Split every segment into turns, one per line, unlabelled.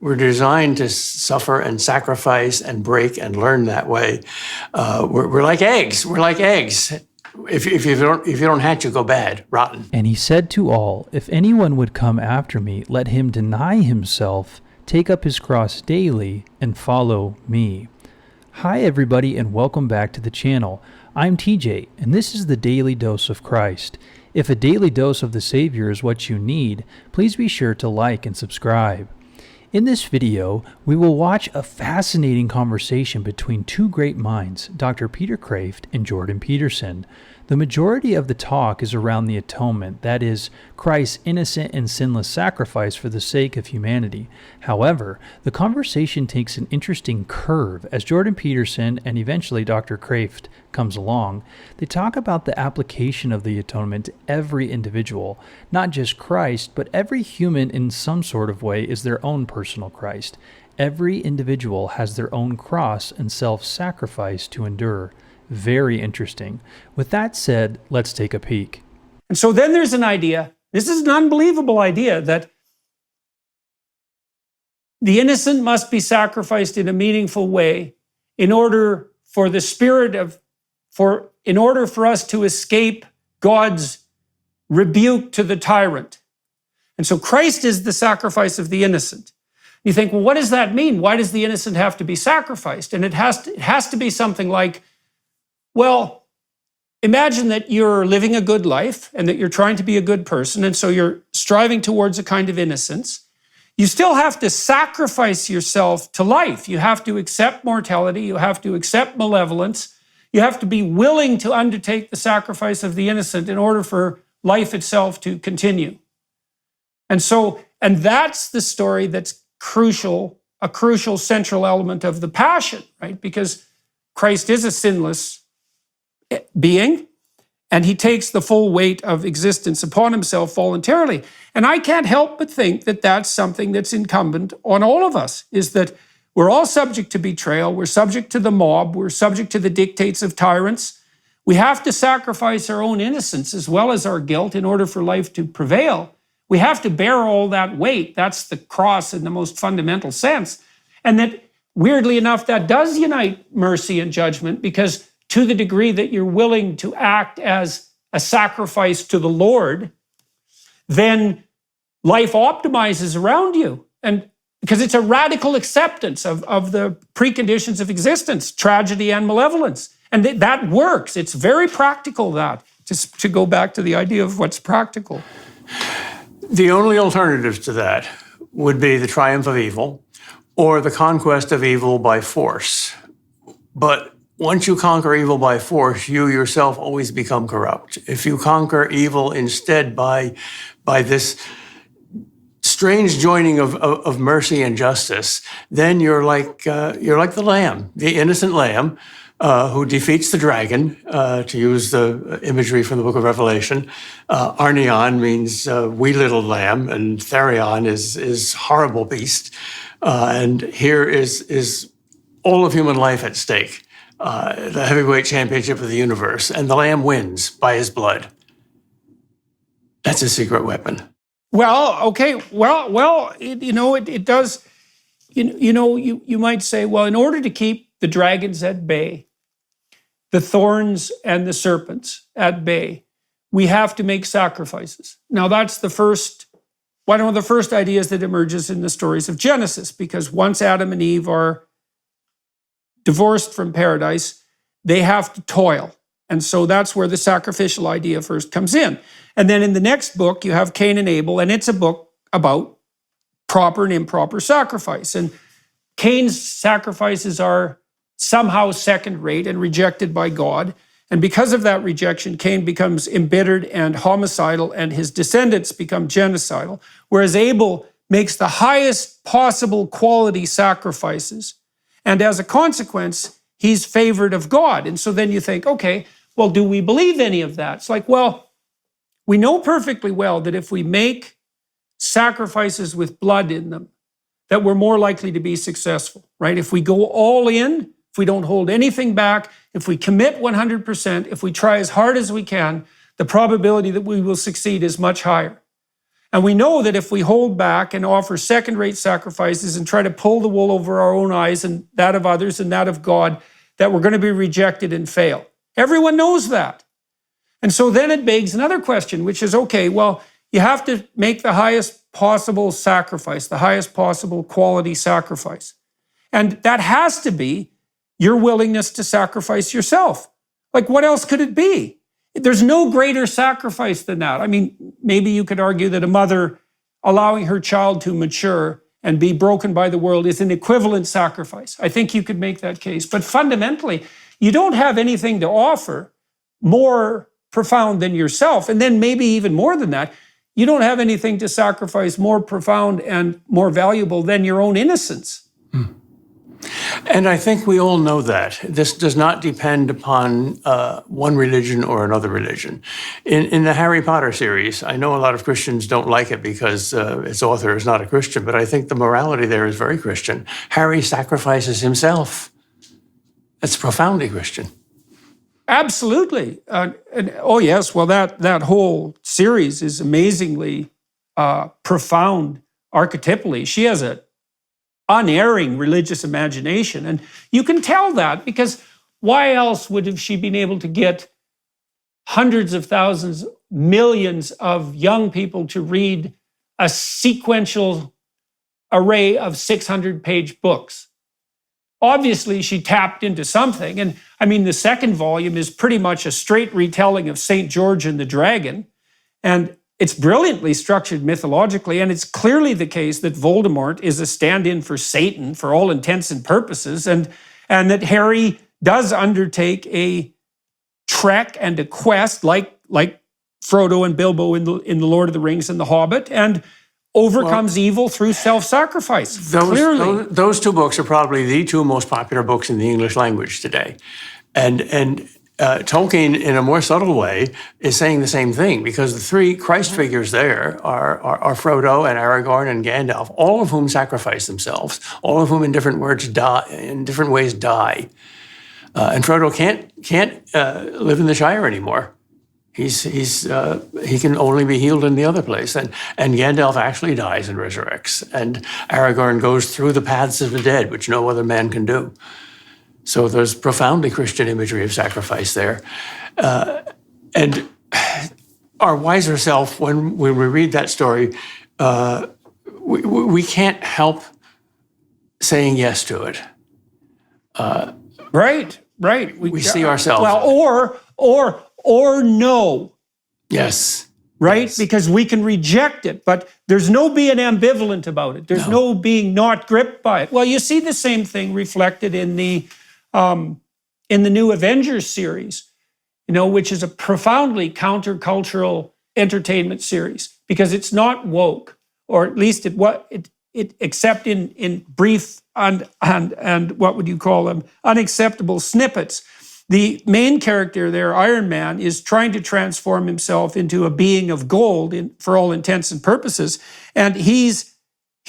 We're designed to suffer and sacrifice and break and learn that way. We're like eggs. We're like eggs. If you don't hatch, you go bad, rotten.
And he said to all, if anyone would come after me, let him deny himself, take up his cross daily, and follow me. Hi everybody, and welcome back to the channel. I'm TJ, and this is the Daily Dose of Christ. If a daily dose of the Savior is what you need, please be sure to like and subscribe. In this video, we will watch a fascinating conversation between two great minds, Dr. Peter Kreeft and Jordan Peterson. The majority of the talk is around the atonement, that is, Christ's innocent and sinless sacrifice for the sake of humanity. However, the conversation takes an interesting curve as Jordan Peterson and eventually Dr. Kreeft comes along. They talk about the application of the atonement to every individual, not just Christ, but every human in some sort of way is their own personal Christ. Every individual has their own cross and self-sacrifice to endure. Very interesting. With that said, let's take a peek.
And so then there's an idea, this is an unbelievable idea, that the innocent must be sacrificed in a meaningful way in order for the spirit of, in order for us to escape God's rebuke to the tyrant. And so Christ is the sacrifice of the innocent. You think, well, what does that mean? Why does the innocent have to be sacrificed? And it has to be something like, well, imagine that you're living a good life and that you're trying to be a good person, and so you're striving towards a kind of innocence. You still have to sacrifice yourself to life. You have to accept mortality. You have to accept malevolence. You have to be willing to undertake the sacrifice of the innocent in order for life itself to continue. And that's the story that's crucial, a crucial central element of the Passion, right? Because Christ is a sinless being, and he takes the full weight of existence upon himself voluntarily. And I can't help but think that that's something that's incumbent on all of us, is that we're all subject to betrayal, we're subject to the mob, we're subject to the dictates of tyrants. We have to sacrifice our own innocence as well as our guilt in order for life to prevail. We have to bear all that weight. That's the cross in the most fundamental sense. And that, weirdly enough, that does unite mercy and judgment, because to the degree that you're willing to act as a sacrifice to the Lord, then life optimizes around you. And because it's a radical acceptance of the preconditions of existence, tragedy and malevolence. And that works. It's very practical, that, just to go back to the idea of what's practical.
The only alternative to that would be the triumph of evil or the conquest of evil by force. But once you conquer evil by force, you yourself always become corrupt. If you conquer evil instead by this strange joining of mercy and justice, then you're like the lamb, the innocent lamb, who defeats the dragon, to use the imagery from the book of Revelation. Arnion means wee little lamb, and Therion is horrible beast. And here is all of human life at stake. The heavyweight championship of the universe, and the lamb wins by his blood. That's a secret weapon.
Well, okay, it does, you might say, well, in order to keep the dragons at bay, the thorns and the serpents at bay, we have to make sacrifices. Now, that's one of the first ideas that emerges in the stories of Genesis, because once Adam and Eve are divorced from paradise, they have to toil. And so that's where the sacrificial idea first comes in. And then in the next book, you have Cain and Abel, and it's a book about proper and improper sacrifice. And Cain's sacrifices are somehow second-rate and rejected by God. And because of that rejection, Cain becomes embittered and homicidal, and his descendants become genocidal, whereas Abel makes the highest possible quality sacrifices. And as a consequence, he's favored of God. And so then you think, okay, well, do we believe any of that? It's like, well, we know perfectly well that if we make sacrifices with blood in them, that we're more likely to be successful, right? If we go all in, if we don't hold anything back, if we commit 100%, if we try as hard as we can, the probability that we will succeed is much higher. And we know that if we hold back and offer second-rate sacrifices and try to pull the wool over our own eyes and that of others and that of God, that we're going to be rejected and fail. Everyone knows that. And so then it begs another question, which is, okay, well, you have to make the highest possible sacrifice, the highest possible quality sacrifice. And that has to be your willingness to sacrifice yourself. Like, what else could it be? There's no greater sacrifice than that. I mean, maybe you could argue that a mother allowing her child to mature and be broken by the world is an equivalent sacrifice. I think you could make that case. But fundamentally, you don't have anything to offer more profound than yourself. And then maybe even more than that, you don't have anything to sacrifice more profound and more valuable than your own innocence.
And I think we all know that. This does not depend upon one religion or another religion. In the Harry Potter series, I know a lot of Christians don't like it because its author is not a Christian, but I think the morality there is very Christian. Harry sacrifices himself. That's profoundly Christian.
Absolutely. Oh, yes. Well, that whole series is amazingly profound archetypally. She has an unerring religious imagination. And you can tell that because why else would have she been able to get hundreds of thousands, millions of young people to read a sequential array of 600-page books? Obviously, she tapped into something. And I mean, the second volume is pretty much a straight retelling of St. George and the Dragon. And it's brilliantly structured mythologically. And it's clearly the case that Voldemort is a stand-in for Satan for all intents and purposes. And that Harry does undertake a trek and a quest like Frodo and Bilbo in the Lord of the Rings and the Hobbit, and overcomes evil through self-sacrifice. Clearly.
Those two books are probably the two most popular books in the English language today. And Tolkien, in a more subtle way, is saying the same thing, because the three Christ figures there are Frodo and Aragorn and Gandalf, all of whom sacrifice themselves, all of whom in different ways die. And Frodo can't live in the Shire anymore. He can only be healed in the other place. And Gandalf actually dies and resurrects. And Aragorn goes through the paths of the dead, which no other man can do. So there's profoundly Christian imagery of sacrifice there. And our wiser self, when we read that story, we can't help saying yes to it.
Right.
We see ourselves.
Well, or no.
Yes.
Right?
Yes.
Because we can reject it, but there's no being ambivalent about it. There's no being not gripped by it. Well, you see the same thing reflected in the new Avengers series, which is a profoundly countercultural entertainment series, because it's not woke, or at least it except in brief and what would you call them, unacceptable snippets. The main character there, Iron Man, is trying to transform himself into a being of gold for all intents and purposes. And he's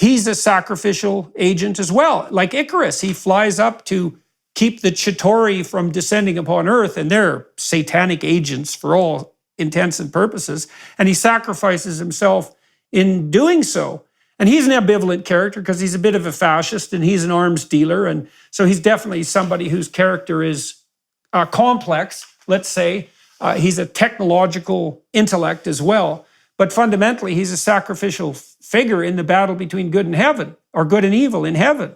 a sacrificial agent as well. Like Icarus, he flies up to keep the Chitauri from descending upon Earth, and they're satanic agents for all intents and purposes. And he sacrifices himself in doing so. And he's an ambivalent character because he's a bit of a fascist and he's an arms dealer. And so he's definitely somebody whose character is complex, let's say. He's a technological intellect as well. But fundamentally, he's a sacrificial figure in the battle between good and heaven, or good and evil in heaven.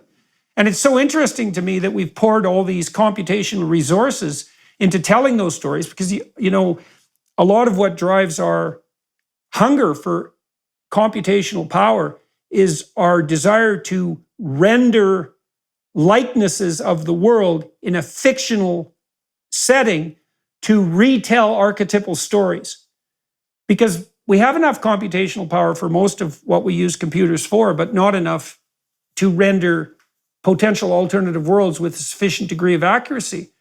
And it's so interesting to me that we've poured all these computational resources into telling those stories, because, a lot of what drives our hunger for computational power is our desire to render likenesses of the world in a fictional setting to retell archetypal stories. Because we have enough computational power for most of what we use computers for, but not enough to render potential alternative worlds with a sufficient degree of accuracy.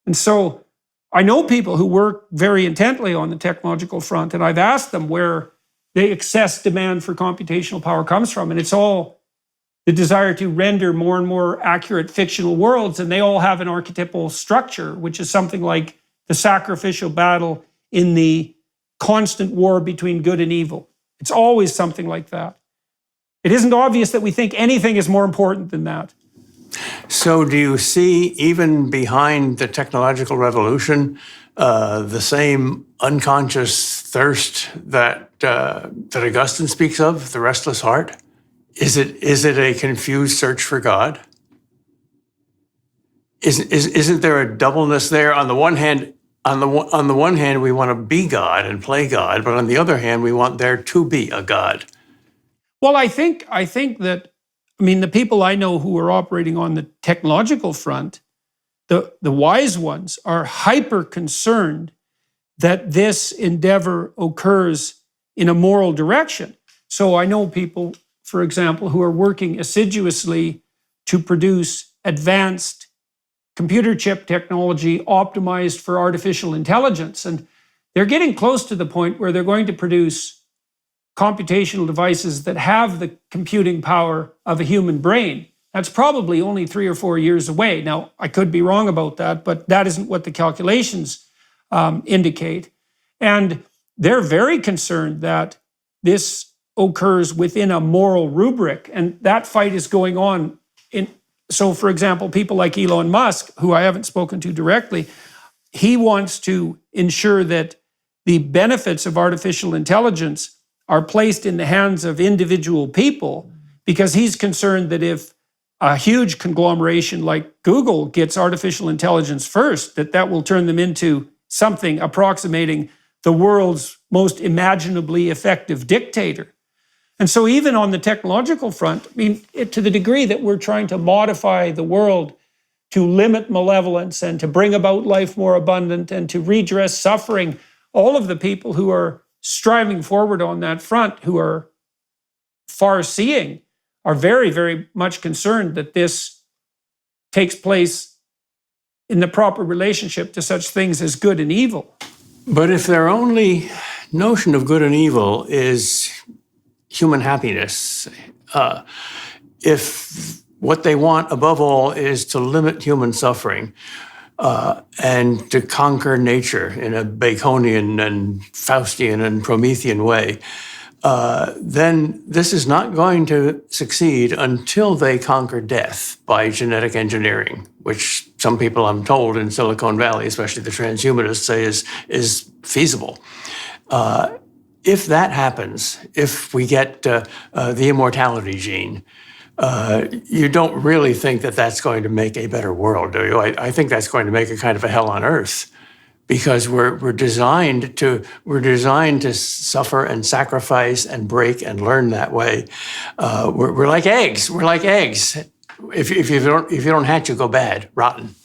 And so I know people who work very intently on the technological front, and I've asked them where the excess demand for computational power comes from, and it's all the desire to render more and more accurate fictional worlds, and they all have an archetypal structure, which is something like the sacrificial battle in the constant war between good and evil. It's always something like that. It isn't obvious that we think anything is more important than that.
So do you see, even behind the technological revolution, the same unconscious thirst that Augustine speaks of, the restless heart? Is it a confused search for God? Isn't there a doubleness there? On the one hand, we want to be God and play God, but on the other hand, we want there to be a God.
Well, I think that, the people I know who are operating on the technological front, the wise ones are hyper concerned that this endeavor occurs in a moral direction. So I know people, for example, who are working assiduously to produce advanced computer chip technology optimized for artificial intelligence. And they're getting close to the point where they're going to produce computational devices that have the computing power of a human brain. That's probably only 3 or 4 years away. Now, I could be wrong about that, but that isn't what the calculations indicate. And they're very concerned that this occurs within a moral rubric, and that fight is going on. So, for example, people like Elon Musk, who I haven't spoken to directly, he wants to ensure that the benefits of artificial intelligence are placed in the hands of individual people, because he's concerned that if a huge conglomeration like Google gets artificial intelligence first, that will turn them into something approximating the world's most imaginably effective dictator. And so even on the technological front, to the degree that we're trying to modify the world to limit malevolence and to bring about life more abundant and to redress suffering, all of the people who are striving forward on that front, who are far-seeing, are very, very much concerned that this takes place in the proper relationship to such things as good and evil.
But if their only notion of good and evil is human happiness, if what they want above all is to limit human suffering, and to conquer nature in a Baconian and Faustian and Promethean way, then this is not going to succeed until they conquer death by genetic engineering, which some people, I'm told, in Silicon Valley, especially the transhumanists, say is feasible. If that happens, if we get the immortality gene, you don't really think that that's going to make a better world, do you? I think that's going to make a kind of a hell on earth, because we're designed to suffer and sacrifice and break and learn that way. We're like eggs. We're like eggs. If you don't hatch, you go bad, rotten.